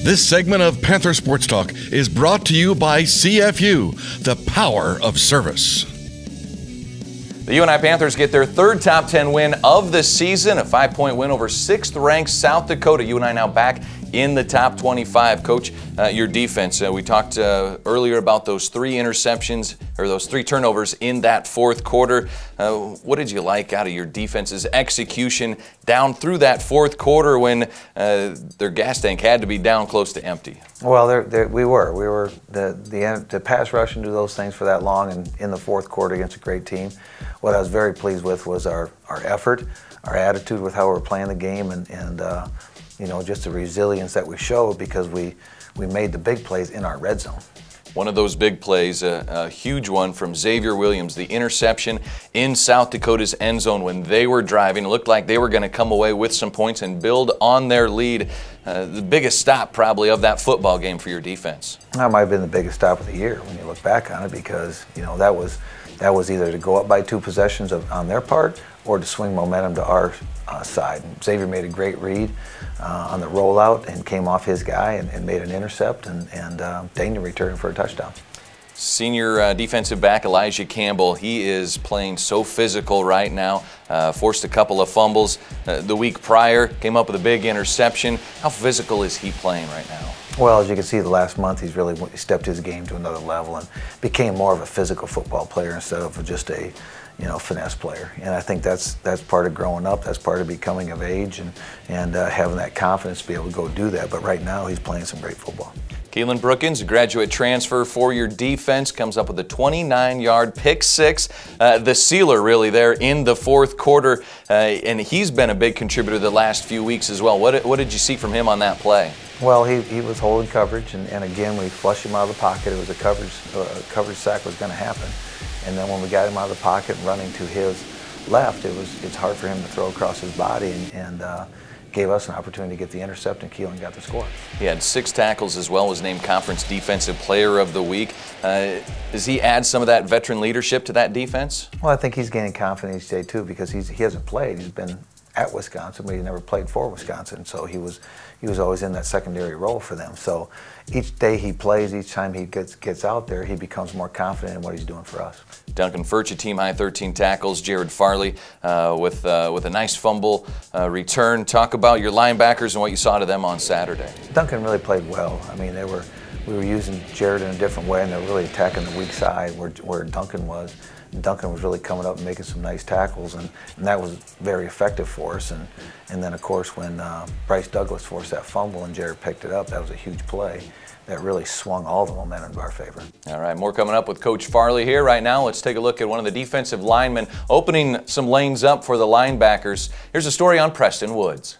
This segment of Panther Sports Talk is brought to you by CFU, the power of service. The UNI Panthers get their third top 10 win of the season, a 5-point win over 6th-ranked South Dakota. UNI now back in the top 25. Coach, your defense, we talked earlier about those 3 interceptions, or those 3 turnovers in that fourth quarter. What did you like out of your defense's execution down through that fourth quarter when their gas tank had to be down close to empty? Well, we were the pass rush and do those things for that long and in the fourth quarter against a great team. What I was very pleased with was our effort, our attitude with how we were playing the game, and you know, just the resilience that we showed because we made the big plays in our red zone. One of those big plays, a huge one from Xavier Williams, the interception in South Dakota's end zone when they were driving. It looked like they were going to come away with some points and build on their lead. The biggest stop probably of that football game for your defense. That might have been the biggest stop of the year when you look back on it, because you know that was either to go up by 2 possessions on their part or to swing momentum to our side. And Xavier made a great read on the rollout and came off his guy and made an intercept, and Daniel returned for a touchdown. Senior defensive back Elijah Campbell, he is playing so physical right now. Forced a couple of fumbles the week prior, came up with a big interception. How physical is he playing right now? Well, as you can see, the last month he's really stepped his game to another level and became more of a physical football player instead of just a finesse player. And I think that's part of growing up. That's part of becoming of age and having that confidence to be able to go do that. But right now he's playing some great football. Keelan Brookins, a graduate transfer for your defense, comes up with a 29-yard pick six. The sealer really there in the fourth quarter, and he's been a big contributor the last few weeks as well. What did you see from him on that play? Well, he was holding coverage, and again, we flushed him out of the pocket. It was a coverage sack was going to happen. And then when we got him out of the pocket and running to his left, it's hard for him to throw across his body, and gave us an opportunity to get the intercept, and Keelan got the score. He had 6 tackles as well, was named Conference Defensive Player of the Week. Does he add some of that veteran leadership to that defense? Well, I think he's gaining confidence each day too, because he hasn't played. He's been at Wisconsin, but he never played for Wisconsin, so he was always in that secondary role for them. So each day he plays, each time he gets out there, he becomes more confident in what he's doing for us. Duncan Furch, team high 13 tackles. Jared Farley with a nice fumble return. Talk about your linebackers and what you saw to them on Saturday. Duncan really played well. I mean, we were using Jared in a different way, and they were really attacking the weak side where Duncan was. And Duncan was really coming up and making some nice tackles, and that was very effective for us. And then, of course, when Bryce Douglas forced that fumble and Jared picked it up, that was a huge play that really swung all the momentum to our favor. All right, more coming up with Coach Farley here. Right now, let's take a look at one of the defensive linemen opening some lanes up for the linebackers. Here's a story on Preston Woods.